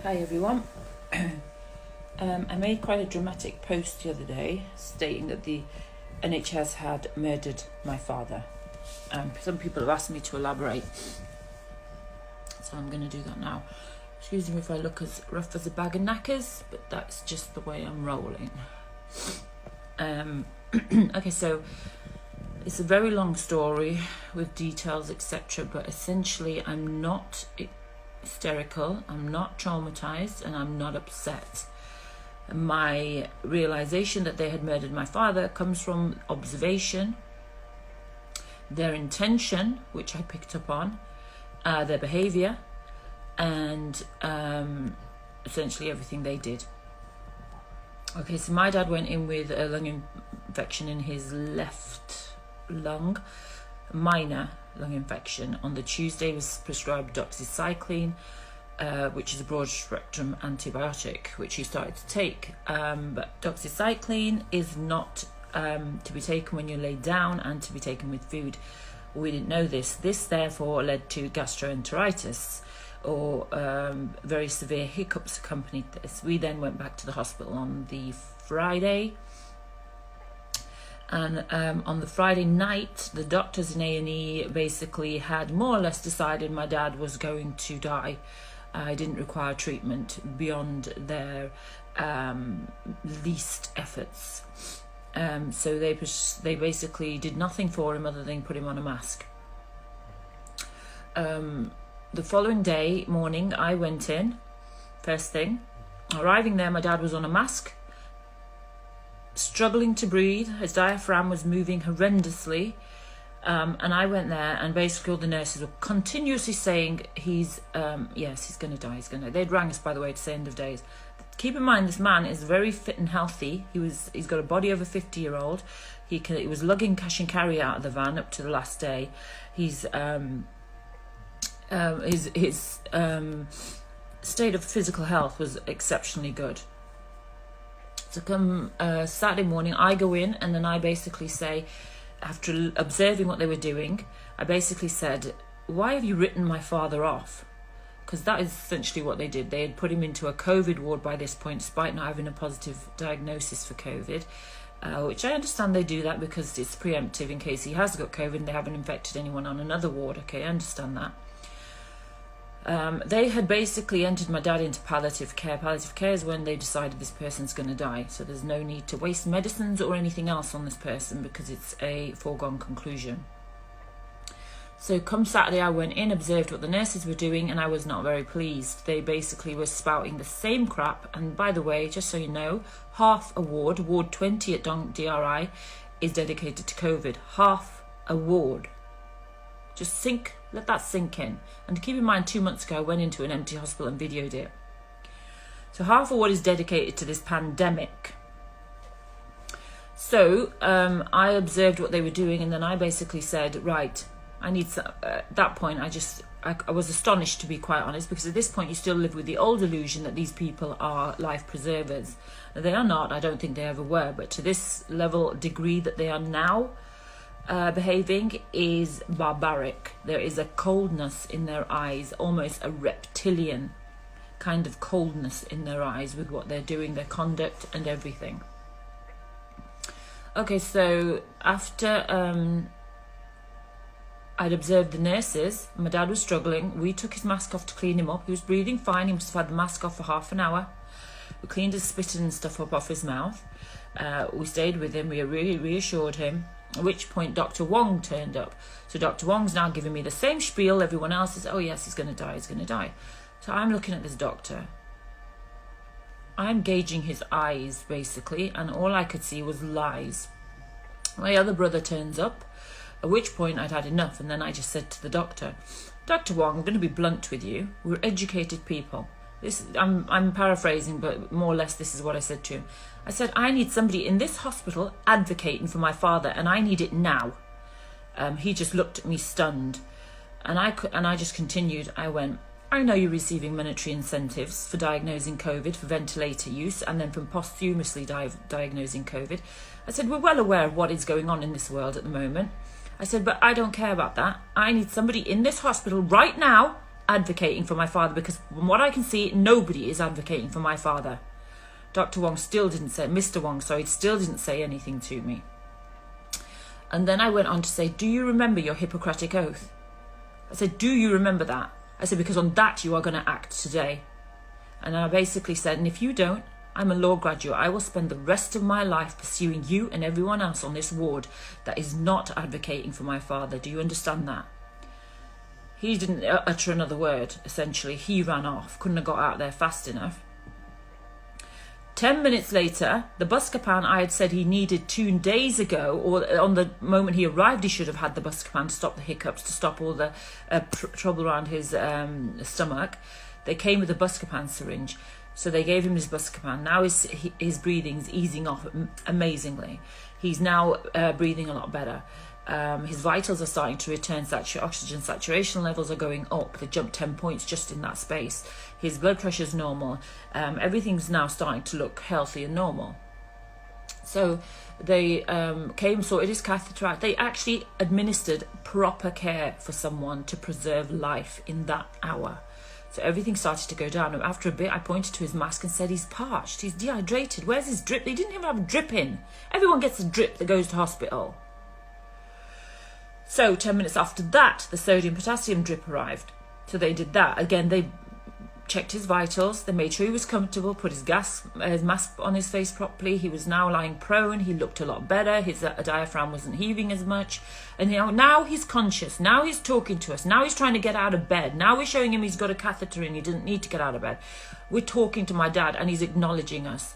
Hi everyone. I made quite a dramatic post the other day stating that the NHS had murdered my father. Some people have asked me to elaborate, so I'm going to do that now. Excuse me if I look as rough as a bag of knackers, but that's just the way I'm rolling. Okay, so it's a very long story with details, etc. But essentially, I'm not hysterical, I'm not traumatized, and I'm not upset. My realization that they had murdered my father comes from observation, their intention, which I picked up on, their behavior, and essentially everything they did. Okay, so my dad went in with a lung infection in his left lung, minor lung infection. On the Tuesday, was prescribed doxycycline, which is a broad spectrum antibiotic, which he started to take. But doxycycline is not to be taken when you're laid down and to be taken with food. We didn't know this. This therefore led to gastroenteritis, or very severe hiccups accompanied this. We then went back to the hospital on the Friday. And on the Friday night, the doctors in A&E basically had more or less decided my dad was going to die. I didn't require treatment beyond their least efforts. So they basically did nothing for him other than put him on a mask. The following day morning, I went in, first thing. Arriving there, my dad was on a mask, struggling to breathe. His diaphragm was moving horrendously. And I went there, and basically all the nurses were continuously saying, yes, he's going to die, he's going to die. They'd rang us, by the way, to say end of days. Keep in mind, this man is very fit and healthy. He's got a body of a 50-year-old. He was lugging cash and carry out of the van up to the last day. His state of physical health was exceptionally good. So come Saturday morning, I go in, and then I basically say, after observing what they were doing, I basically said, why have you written my father off? Because that is essentially what they did. They had put him into a COVID ward by this point, despite not having a positive diagnosis for COVID, which I understand they do that because it's preemptive in case he has got COVID and they haven't infected anyone on another ward. Okay, I understand that. They had basically entered my dad into palliative care. Palliative care is when they decided this person's going to die. So there's no need to waste medicines or anything else on this person because it's a foregone conclusion. So come Saturday, I went in, observed what the nurses were doing, and I was not very pleased. They basically were spouting the same crap. And by the way, just so you know, half a ward, Ward 20 at DRI, is dedicated to COVID. Half a ward. Just let that sink in. And keep in mind, 2 months ago, I went into an empty hospital and videoed it. So half of what is dedicated to this pandemic. So I observed what they were doing, and then I basically said, right, I need some, at that point, I was astonished, to be quite honest, because at this point you still live with the old illusion that these people are life preservers. They are not. I don't think they ever were. But to this degree that they are now, behaving is barbaric. There is a coldness in their eyes, almost a reptilian kind of coldness in their eyes with what they're doing, their conduct and everything. Okay, so after I'd observed the nurses, my dad was struggling. We took his mask off to clean him up. He was breathing fine. He must have had the mask off for half an hour. We cleaned his spit and stuff up off his mouth. We stayed with him. We really reassured him. At which point Dr. Wong turned up. So Dr. Wong's now giving me the same spiel. Everyone else is, oh yes, he's going to die, he's going to die. So I'm looking at this doctor. I'm gauging his eyes, basically, and all I could see was lies. My other brother turns up, at which point I'd had enough, and then I just said to the doctor, Dr. Wong, I'm going to be blunt with you. We're educated people. I'm paraphrasing, but more or less this is what I said to him. I said, I need somebody in this hospital advocating for my father, and I need it now. He just looked at me stunned, and I just continued. I went, I know you're receiving monetary incentives for diagnosing COVID for ventilator use, and then from posthumously diagnosing COVID. I said, we're well aware of what is going on in this world at the moment. I said, but I don't care about that. I need somebody in this hospital right now advocating for my father, because from what I can see, nobody is advocating for my father. Dr. Wong still didn't say, Mr. Wong, sorry, still didn't say anything to me. And then I went on to say, do you remember your Hippocratic oath? I said, do you remember that? I said, because on that you are going to act today. And I basically said, and if you don't, I'm a law graduate. I will spend the rest of my life pursuing you and everyone else on this ward that is not advocating for my father. Do you understand that? He didn't utter another word, essentially. He ran off, couldn't have got out there fast enough. 10 minutes later, the Buscopan I had said he needed 2 days ago, or on the moment he arrived, he should have had the Buscopan to stop the hiccups, to stop all the trouble around his stomach. They came with a Buscopan syringe. So they gave him his Buscopan. Now his breathing's easing off amazingly. He's now breathing a lot better. His vitals are starting to return. Oxygen saturation levels are going up. They jumped 10 points just in that space. His blood pressure's normal. Everything's now starting to look healthy and normal. So they came, sorted his catheter out. They actually administered proper care for someone to preserve life in that hour. So everything started to go down. And after a bit, I pointed to his mask and said, he's parched, he's dehydrated. Where's his drip? They didn't even have a drip in. Everyone gets a drip that goes to hospital. So 10 minutes after that, the sodium potassium drip arrived. So they did that. Again, they checked his vitals. They made sure he was comfortable, put his mask on his face properly. He was now lying prone. He looked a lot better. His diaphragm wasn't heaving as much. And now he's conscious. Now he's talking to us. Now he's trying to get out of bed. Now we're showing him he's got a catheter in. He didn't need to get out of bed. We're talking to my dad and he's acknowledging us.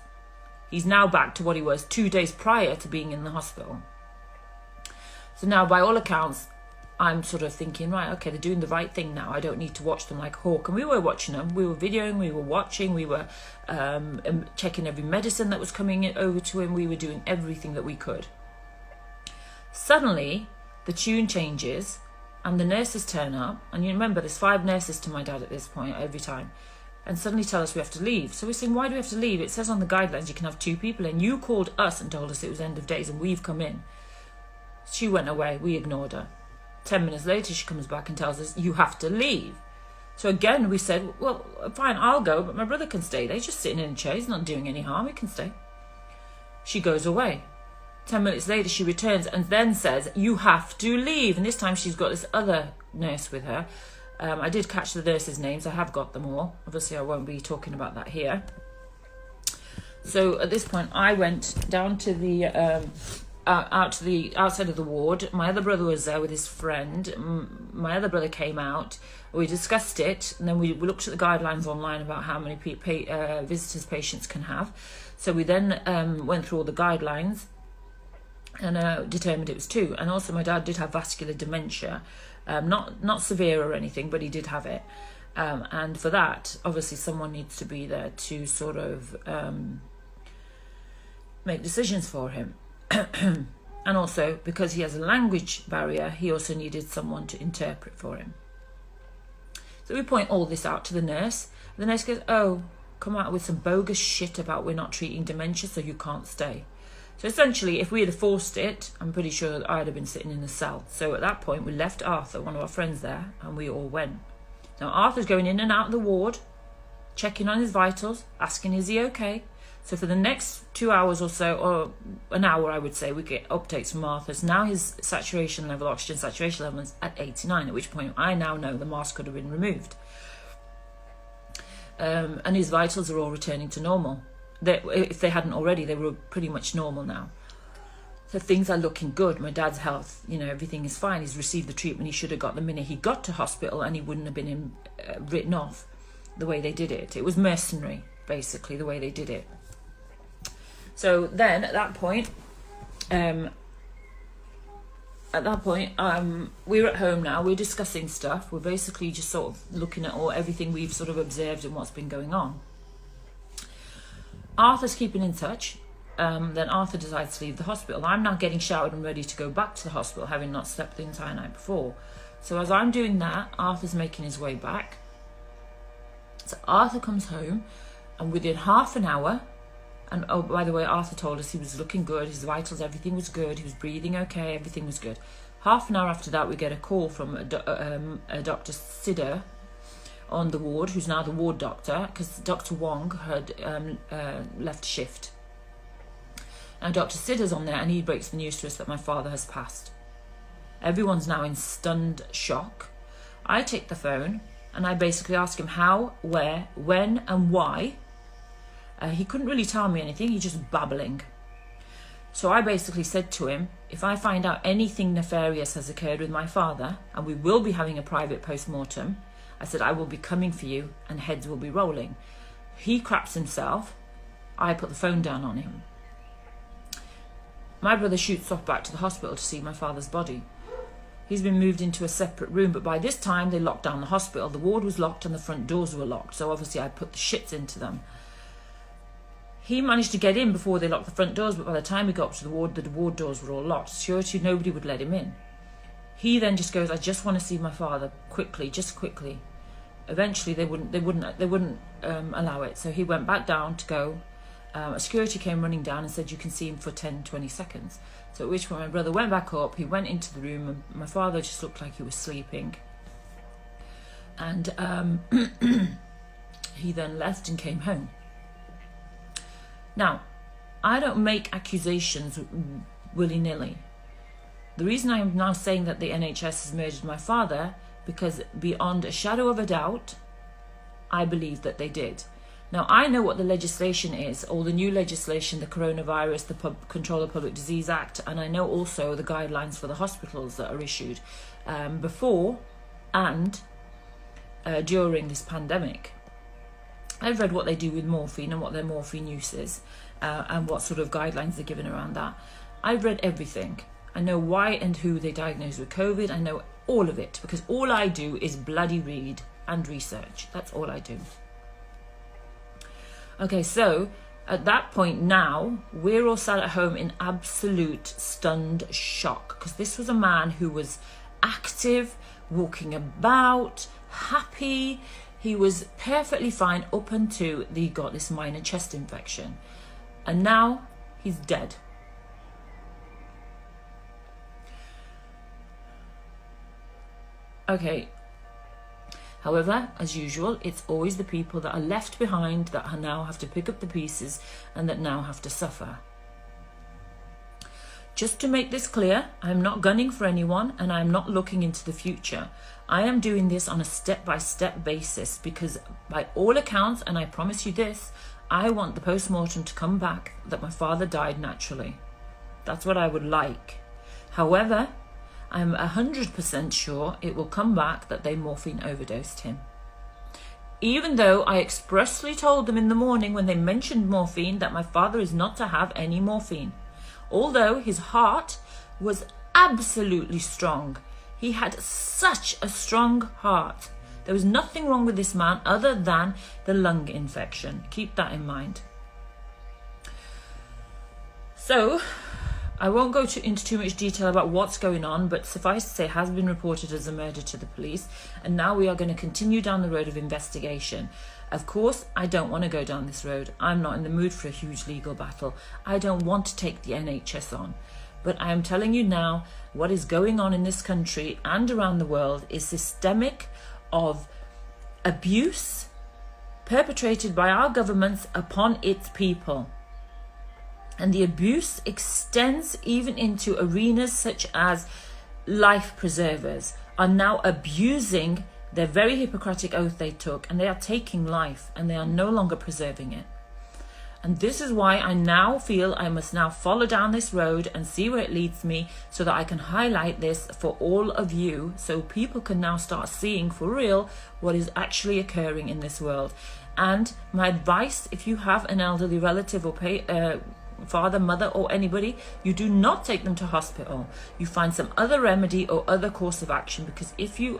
He's now back to what he was 2 days prior to being in the hospital. So now, by all accounts, I'm sort of thinking, right, okay, they're doing the right thing now. I don't need to watch them like hawk. And we were watching them. We were videoing, we were watching, we were checking every medicine that was coming over to him. We were doing everything that we could. Suddenly, the tune changes and the nurses turn up. And you remember, there's 5 nurses to my dad at this point every time. And suddenly tell us we have to leave. So we're saying, why do we have to leave? It says on the guidelines you can have 2 people in. You called us and told us it was end of days and we've come in. She went away. We ignored her. 10 minutes later, she comes back and tells us, you have to leave. So again, we said, well, fine, I'll go, but my brother can stay there. He's just sitting in a chair. He's not doing any harm. He can stay. She goes away. 10 minutes later, she returns and then says, you have to leave. And this time she's got this other nurse with her. I did catch the nurses' names. I have got them all. Obviously, I won't be talking about that here. So at this point, I went down to the... out to the outside of the ward. My other brother was there with his friend. My other brother came out. We discussed it, and then we looked at the guidelines online about how many visitors patients can have. So we then went through all the guidelines and determined it was 2. And also, my dad did have vascular dementia, not severe or anything, but he did have it. And for that, obviously, someone needs to be there to sort of make decisions for him. And also, because he has a language barrier, he also needed someone to interpret for him. So we point all this out to the nurse. The nurse goes, oh, come out with some bogus shit about we're not treating dementia, so you can't stay. So essentially, if we had forced it, I'm pretty sure that I'd have been sitting in the cell. So at that point, we left Arthur, one of our friends there, and we all went. Now, Arthur's going in and out of the ward, checking on his vitals, asking, is he okay? So for the next 2 hours or so, or an hour, I would say, we get updates from Arthur. So now his saturation level, oxygen saturation level is at 89, at which point I now know the mask could have been removed. And his vitals are all returning to normal. If they hadn't already, they were pretty much normal now. So things are looking good. My dad's health, everything is fine. He's received the treatment he should have got the minute he got to hospital, and he wouldn't have been written off the way they did it. It was mercenary, basically, the way they did it. So then, at that point, we're at home now. We're discussing stuff. We're basically just sort of looking at everything we've sort of observed and what's been going on. Arthur's keeping in touch. Then Arthur decides to leave the hospital. I'm now getting showered and ready to go back to the hospital, having not slept the entire night before. So as I'm doing that, Arthur's making his way back. So Arthur comes home, and within half an hour... And oh, by the way, Arthur told us he was looking good, his vitals, everything was good, he was breathing okay, everything was good. Half an hour after that, we get a call from Dr. Sidder, on the ward, who's now the ward doctor, because Dr. Wong had left shift. Now Dr. Sidder's on there, and he breaks the news to us that my father has passed. Everyone's now in stunned shock. I take the phone and I basically ask him how, where, when and why. He couldn't really tell me anything, he's just babbling. So I basically said to him, if I find out anything nefarious has occurred with my father, and we will be having a private post-mortem, I said, I will be coming for you and heads will be rolling. He craps himself. I put the phone down on him. My brother shoots off back to the hospital to see my father's body. He's been moved into a separate room, but by this time they locked down the hospital. The ward was locked and the front doors were locked, so obviously I put the shits into them. He managed to get in before they locked the front doors, but by the time he got up to the ward doors were all locked. Security, nobody would let him in. He then just goes, I just want to see my father quickly, just quickly. Eventually they wouldn't allow it, so he went back down to go. A security came running down and said you can see him for 10-20 seconds. So at which point my brother went back up, he went into the room, and my father just looked like he was sleeping. And he then left and came home. Now, I don't make accusations willy-nilly. The reason I'm now saying that the NHS has murdered my father, because beyond a shadow of a doubt, I believe that they did. Now, I know what the legislation is, all the new legislation, the coronavirus, the Control of Public Disease Act, and I know also the guidelines for the hospitals that are issued before and during this pandemic. I've read what they do with morphine and what their morphine use is, and what sort of guidelines they're given around that. I've read everything. I know why and who they diagnosed with COVID. I know all of it, because all I do is bloody read and research. That's all I do. Okay, so at that point now, we're all sat at home in absolute stunned shock, because this was a man who was active, walking about, happy. He was perfectly fine up until he got this minor chest infection. And now he's dead. Okay. However, as usual, it's always the people that are left behind that now have to pick up the pieces and that now have to suffer. Just to make this clear, I'm not gunning for anyone and I'm not looking into the future. I am doing this on a step-by-step basis because by all accounts, and I promise you this, I want the post-mortem to come back that my father died naturally. That's what I would like. However, I'm 100% sure it will come back that they morphine overdosed him. Even though I expressly told them in the morning when they mentioned morphine that my father is not to have any morphine. Although his heart was absolutely strong. He had such a strong heart. There was nothing wrong with this man other than the lung infection. Keep that in mind. So, I won't go into too much detail about what's going on, but suffice to say it has been reported as a murder to the police, and now we are going to continue down the road of investigation. Of course, I don't want to go down this road. I'm not in the mood for a huge legal battle. I don't want to take the NHS on. But I am telling you now, what is going on in this country and around the world is systemic of abuse perpetrated by our governments upon its people. And the abuse extends even into arenas such as life preservers are now abusing their very Hippocratic oath they took, and they are taking life and they are no longer preserving it. And this is why I now feel I must now follow down this road and see where it leads me so that I can highlight this for all of you so people can now start seeing for real what is actually occurring in this world. And my advice, if you have an elderly relative or father, mother or anybody, you do not take them to hospital. You find some other remedy or other course of action, because if you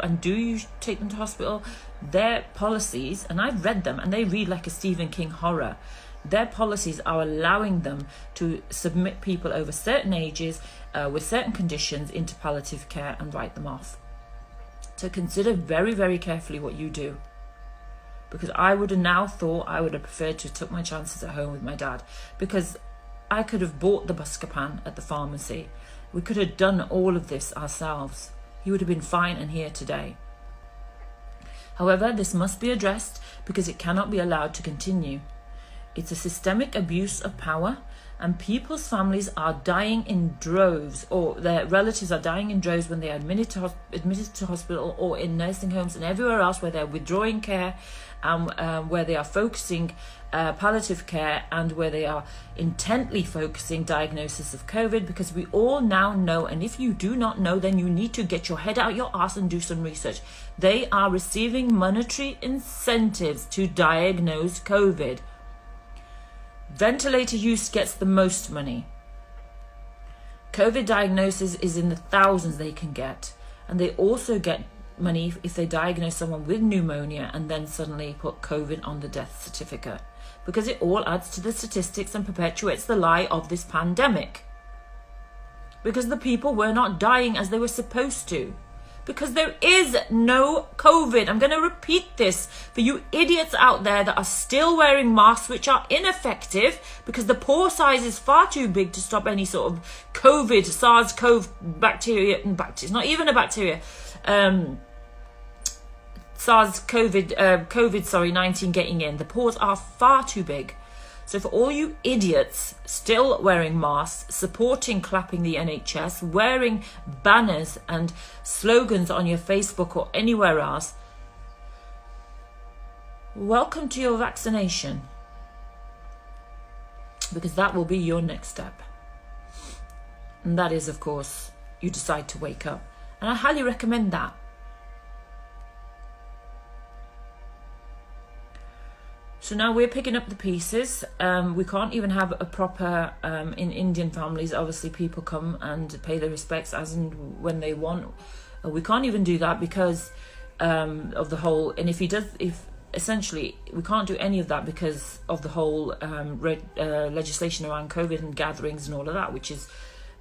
take them to hospital, their policies, and I've read them and they read like a Stephen King horror, their policies are allowing them to submit people over certain ages with certain conditions into palliative care and write them off. So consider very, very carefully what you do. Because I would have now thought I would have preferred to have took my chances at home with my dad, because I could have bought the Buscopan at the pharmacy. We could have done all of this ourselves. He would have been fine and here today. However, this must be addressed because it cannot be allowed to continue. It's a systemic abuse of power, and people's families are dying in droves, or their relatives are dying in droves when they are admitted to hospital or in nursing homes and everywhere else where they're withdrawing care, where they are focusing palliative care, and where they are intently focusing diagnosis of COVID, because we all now know, and if you do not know, then you need to get your head out your ass and do some research. They are receiving monetary incentives to diagnose COVID. Ventilator use gets the most money. COVID diagnosis is in the thousands they can get. And they also get money if they diagnose someone with pneumonia and then suddenly put COVID on the death certificate. Because it all adds to the statistics and perpetuates the lie of this pandemic. Because the people were not dying as they were supposed to. Because there is no COVID. I'm going to repeat this for you idiots out there that are still wearing masks, which are ineffective because the pore size is far too big to stop any sort of COVID, SARS-CoV bacteria. It's not even a bacteria. COVID-19 getting in. The pores are far too big. So for all you idiots still wearing masks, supporting clapping the NHS, wearing banners and slogans on your Facebook or anywhere else, welcome to your vaccination. Because that will be your next step. And that is, of course, you decide to wake up. And I highly recommend that. So now we're picking up the pieces. We can't even have a proper, in Indian families, obviously people come and pay their respects as and when they want. We can't even do that because of the whole, and if essentially, we can't do any of that because of the whole legislation around COVID and gatherings and all of that, which is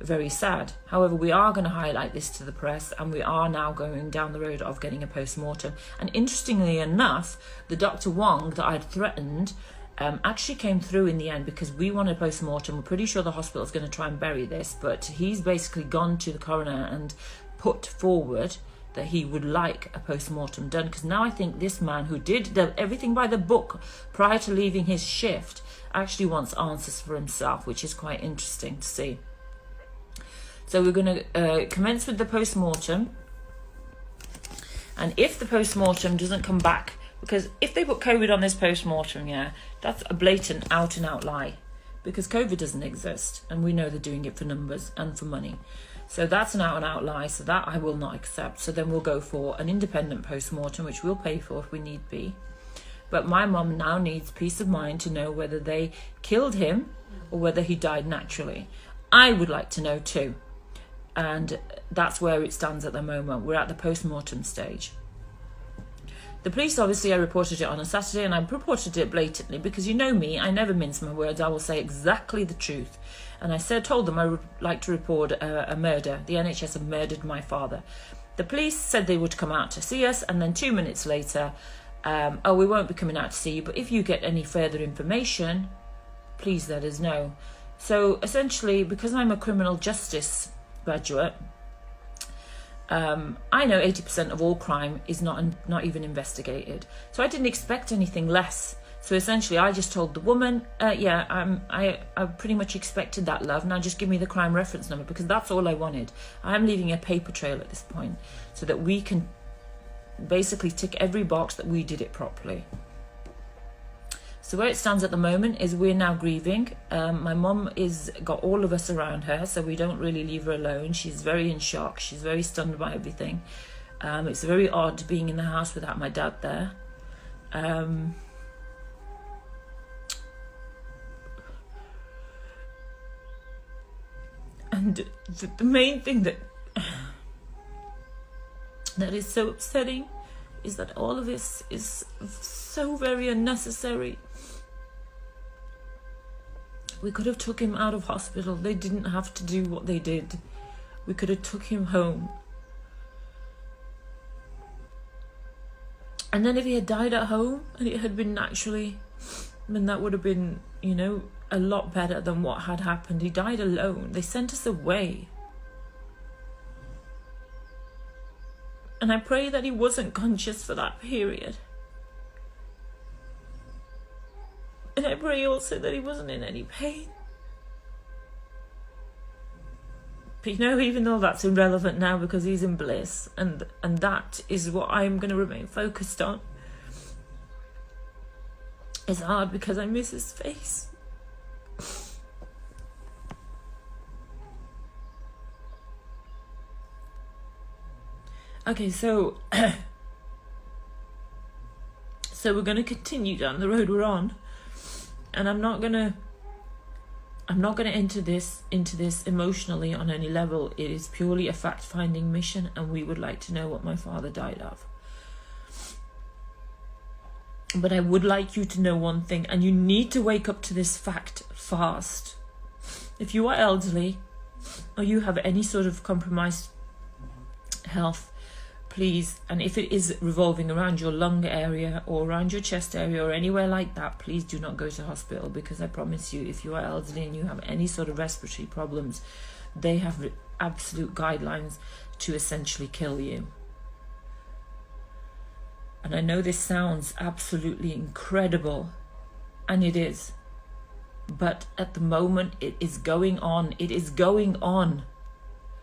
very sad. However, we are going to highlight this to the press, and we are now going down the road of getting a post-mortem. And interestingly enough, the Dr. Wong that I'd threatened actually came through in the end, because we want a post-mortem. We're pretty sure the hospital's going to try and bury this, but he's basically gone to the coroner and put forward that he would like a post-mortem done, because now I think this man who did everything by the book prior to leaving his shift actually wants answers for himself, which is quite interesting to see. So we're going to commence with the post-mortem. And if the post-mortem doesn't come back, because if they put COVID on this post-mortem, yeah, that's a blatant out-and-out lie. Because COVID doesn't exist. And we know they're doing it for numbers and for money. So that's an out-and-out lie. So that I will not accept. So then we'll go for an independent post-mortem, which we'll pay for if we need be. But my mum now needs peace of mind to know whether they killed him or whether he died naturally. I would like to know too. And that's where it stands at the moment. We're at the post-mortem stage. The police, obviously, I reported it on a Saturday, and I reported it blatantly because you know me, I never mince my words. I will say exactly the truth. And I told them I would like to report a murder. The NHS have murdered my father. The police said they would come out to see us, and then 2 minutes later, oh, we won't be coming out to see you, but if you get any further information, please let us know. So essentially, because I'm a criminal justice graduate, I know 80% of all crime is not even investigated. So I didn't expect anything less. So essentially, I just told the woman, I pretty much expected that, love. Now just give me the crime reference number, because that's all I wanted. I'm leaving a paper trail at this point so that we can basically tick every box that we did it properly. So where it stands at the moment is we're now grieving. My mum is got all of us around her, so we don't really leave her alone. She's very in shock. She's very stunned by everything. It's very odd being in the house without my dad there. And the main thing that is so upsetting is that all of this is so very unnecessary. We could have took him out of hospital. They didn't have to do what they did. We could have took him home. And then if he had died at home and it had been naturally, then that would have been, you know, a lot better than what had happened. He died alone. They sent us away. And I pray that he wasn't conscious for that period. And I pray also that he wasn't in any pain. But you know, even though that's irrelevant now because he's in bliss, and that is what I'm going to remain focused on. It's hard because I miss his face. Okay, so we're going to continue down the road we're on, and I'm not going to enter this into this emotionally on any level. It is purely a fact-finding mission, and we would like to know what my father died of. But I would like you to know one thing, and you need to wake up to this fact fast. If you are elderly or you have any sort of compromised health, please, and if it is revolving around your lung area or around your chest area or anywhere like that, please do not go to hospital, because I promise you, if you are elderly and you have any sort of respiratory problems, they have absolute guidelines to essentially kill you. And I know this sounds absolutely incredible, and it is, but at the moment it is going on. It is going on.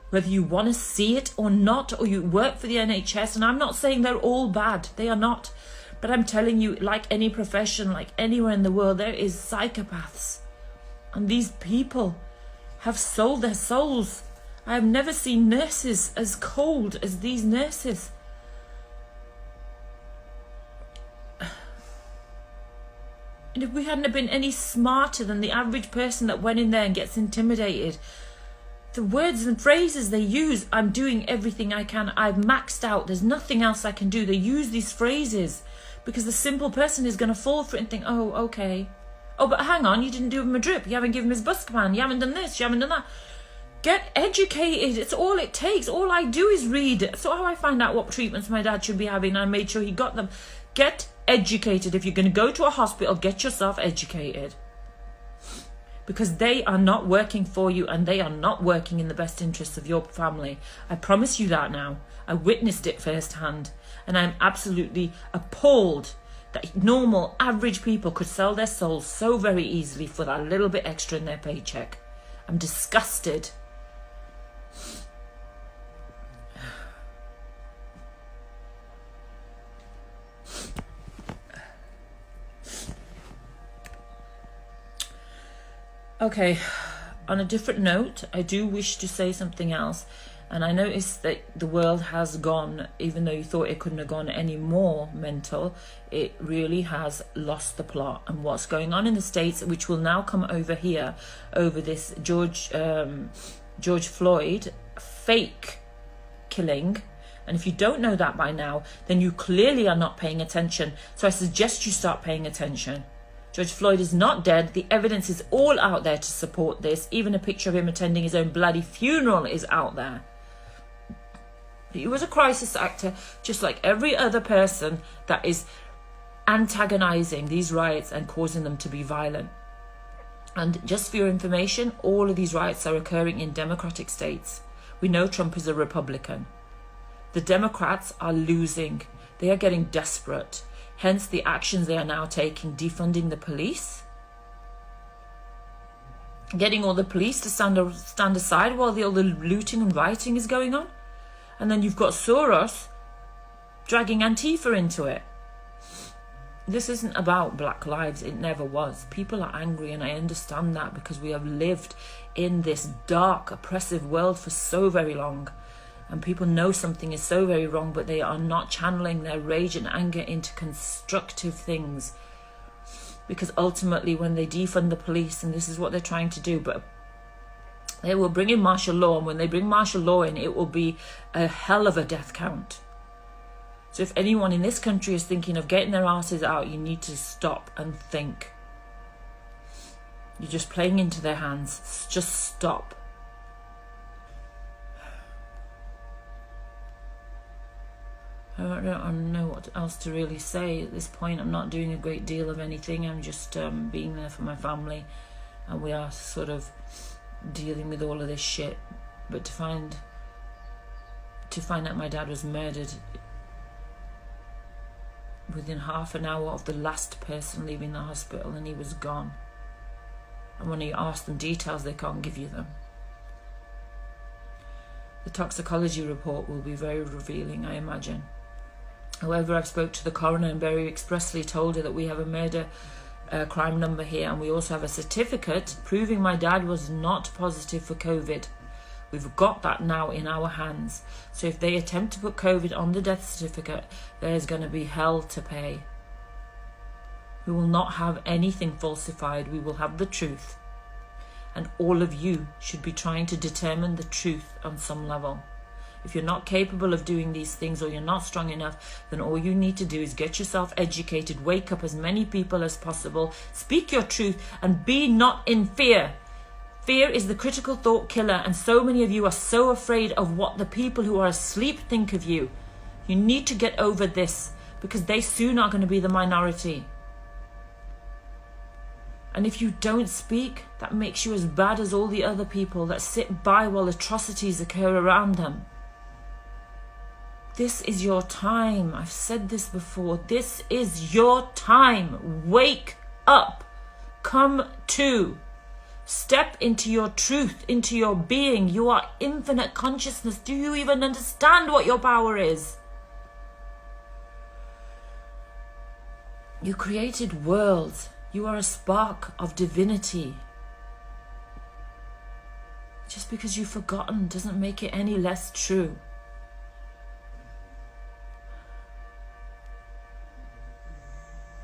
Whether you want to see it or not, or you work for the NHS, and I'm not saying they're all bad, they are not. But I'm telling you, like any profession, like anywhere in the world, there is psychopaths. And these people have sold their souls. I have never seen nurses as cold as these nurses. And if we hadn't been any smarter than the average person that went in there and gets intimidated, the words and phrases they use, I'm doing everything I can, I've maxed out, there's nothing else I can do. They use these phrases because the simple person is going to fall for it and think, oh, okay. Oh, but hang on, you didn't do him a drip, you haven't given him his Buscopan, you haven't done this, you haven't done that. Get educated, it's all it takes. All I do is read. So how I find out what treatments my dad should be having, I made sure he got them. Get educated. If you're going to go to a hospital, get yourself educated. Because they are not working for you, and they are not working in the best interests of your family. I promise you that now. I witnessed it firsthand, and I'm absolutely appalled that normal, average people could sell their souls so very easily for that little bit extra in their paycheck. I'm disgusted. Okay, on a different note, I do wish to say something else. And I noticed that the world has gone, even though you thought it couldn't have gone any more mental, it really has lost the plot. And what's going on in the States, which will now come over here, over this George Floyd fake killing. And if you don't know that by now, then you clearly are not paying attention. So I suggest you start paying attention. George Floyd is not dead. The evidence is all out there to support this. Even a picture of him attending his own bloody funeral is out there. He was a crisis actor, just like every other person that is antagonizing these riots and causing them to be violent. And just for your information, all of these riots are occurring in democratic states. We know Trump is a Republican. The Democrats are losing. They are getting desperate. Hence the actions they are now taking, defunding the police, getting all the police to stand aside while all the looting and rioting is going on. And then you've got Soros dragging Antifa into it. This isn't about Black lives. It never was. People are angry, and I understand that, because we have lived in this dark, oppressive world for so very long. And people know something is so very wrong, but they are not channeling their rage and anger into constructive things. Because ultimately, when they defund the police, and this is what they're trying to do, but they will bring in martial law, and when they bring martial law in, it will be a hell of a death count. So if anyone in this country is thinking of getting their asses out, you need to stop and think. You're just playing into their hands. Just stop. I don't know what else to really say at this point. I'm not doing a great deal of anything. I'm just being there for my family, and we are sort of dealing with all of this shit. But to to find out my dad was murdered within half an hour of the last person leaving the hospital, and he was gone. And when you ask them details, they can't give you them. The toxicology report will be very revealing, I imagine. However, I've spoke to the coroner and very expressly told her that we have a murder crime number here, and we also have a certificate proving my dad was not positive for COVID. We've got that now in our hands. So if they attempt to put COVID on the death certificate, there's going to be hell to pay. We will not have anything falsified. We will have the truth. And all of you should be trying to determine the truth on some level. If you're not capable of doing these things, or you're not strong enough, then all you need to do is get yourself educated, wake up as many people as possible, speak your truth, and be not in fear. Fear is the critical thought killer, and so many of you are so afraid of what the people who are asleep think of you. You need to get over this, because they soon are going to be the minority. And if you don't speak, that makes you as bad as all the other people that sit by while atrocities occur around them. This is your time. I've said this before. This is your time. Wake up. Come to. Step into your truth, into your being. You are infinite consciousness. Do you even understand what your power is? You created worlds. You are a spark of divinity. Just because you've forgotten doesn't make it any less true.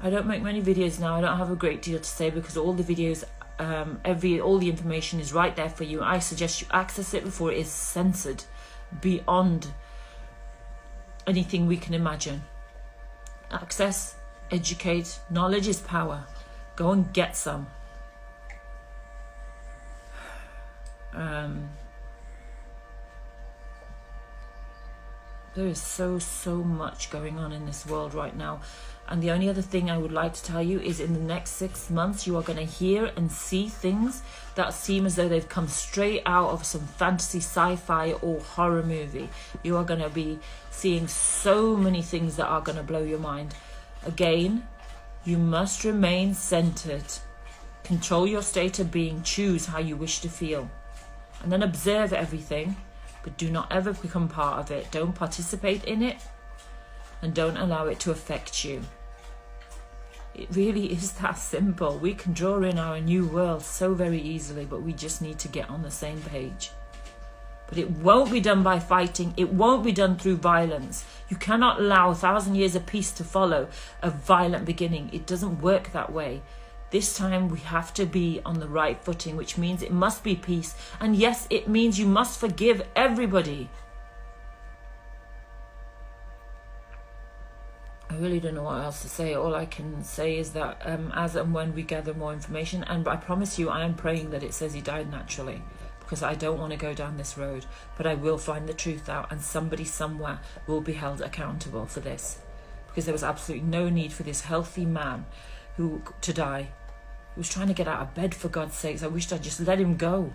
I don't make many videos now. I don't have a great deal to say because all the videos, all the information is right there for you. I suggest you access it before it is censored beyond anything we can imagine. Access, educate, knowledge is power. Go and get some. There is so much going on in this world right now. And the only other thing I would like to tell you is in the next 6 months, you are going to hear and see things that seem as though they've come straight out of some fantasy, sci-fi or horror movie. You are going to be seeing so many things that are going to blow your mind. Again, you must remain centered. Control your state of being. Choose how you wish to feel. And then observe everything, but do not ever become part of it. Don't participate in it, and don't allow it to affect you. It really is that simple. We can draw in our new world so very easily, but we just need to get on the same page. But it won't be done by fighting. It won't be done through violence. You cannot allow 1,000 years of peace to follow a violent beginning. It doesn't work that way. This time we have to be on the right footing, which means it must be peace. And yes, it means you must forgive everybody. I really don't know what else to say. All I can say is that as and when we gather more information, and I promise you I am praying that it says he died naturally, because I don't want to go down this road, but I will find the truth out, and somebody somewhere will be held accountable for this, because there was absolutely no need for this healthy man to die. He was trying to get out of bed, for God's sakes. I wished I'd just let him go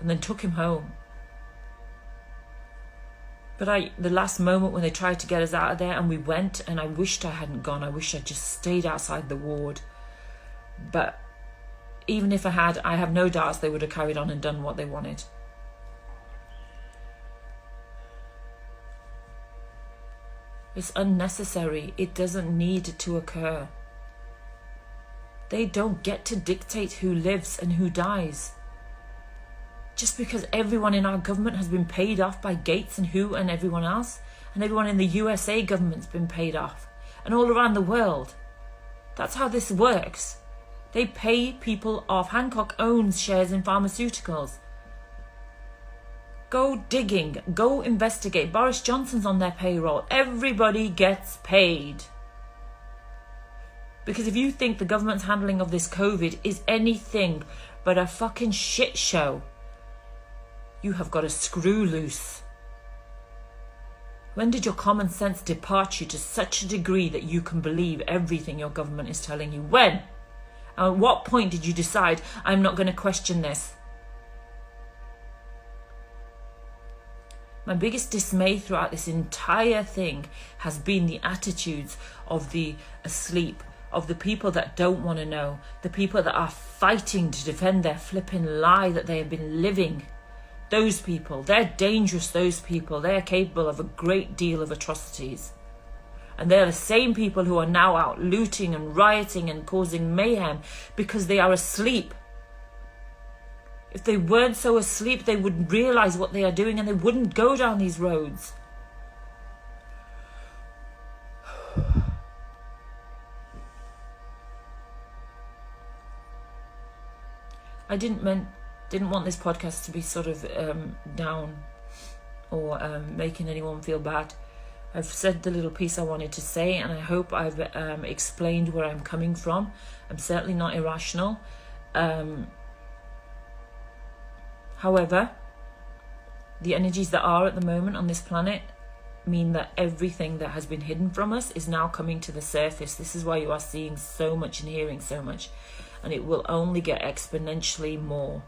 and then took him home. But the last moment when they tried to get us out of there and we went, and I wished I hadn't gone. I wish I'd just stayed outside the ward. But even if I had, I have no doubts they would have carried on and done what they wanted. It's unnecessary. It doesn't need to occur. They don't get to dictate who lives and who dies. Just because everyone in our government has been paid off by Gates and WHO and everyone else, and everyone in the USA government's been paid off, and all around the world. That's how this works. They pay people off. Hancock owns shares in pharmaceuticals. Go digging. Go investigate. Boris Johnson's on their payroll. Everybody gets paid. Because if you think the government's handling of this COVID is anything but a fucking shit show, you have got a screw loose. When did your common sense depart you to such a degree that you can believe everything your government is telling you? When? And at what point did you decide, I'm not going to question this? My biggest dismay throughout this entire thing has been the attitudes of the asleep, of the people that don't want to know, the people that are fighting to defend their flipping lie that they have been living. Those people, they're dangerous, those people. They're capable of a great deal of atrocities. And they're the same people who are now out looting and rioting and causing mayhem because they are asleep. If they weren't so asleep, they would realize what they are doing and they wouldn't go down these roads. I didn't want this podcast to be sort of down or making anyone feel bad. I've said the little piece I wanted to say, and I hope I've explained where I'm coming from. I'm certainly not irrational. However, the energies that are at the moment on this planet mean that everything that has been hidden from us is now coming to the surface. This is why you are seeing so much and hearing so much. And it will only get exponentially more.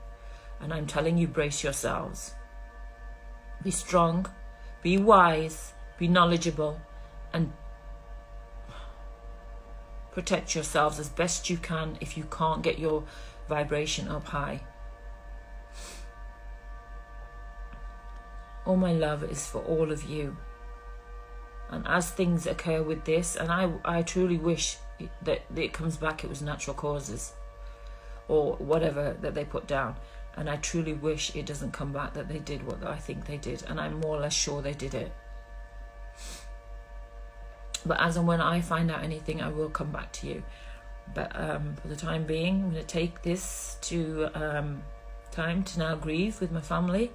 And I'm telling you, brace yourselves. Be strong, be wise, be knowledgeable, and protect yourselves as best you can if you can't get your vibration up high. All my love is for all of you. And as things occur with this, and I truly wish that it comes back, it was natural causes or whatever that they put down. And I truly wish it doesn't come back that they did what I think they did. And I'm more or less sure they did it. But as and when I find out anything, I will come back to you. But for the time being, I'm going to take this to time to now grieve with my family.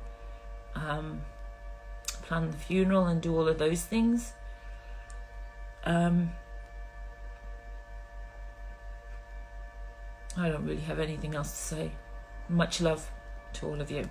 Plan the funeral and do all of those things. I don't really have anything else to say. Much love to all of you.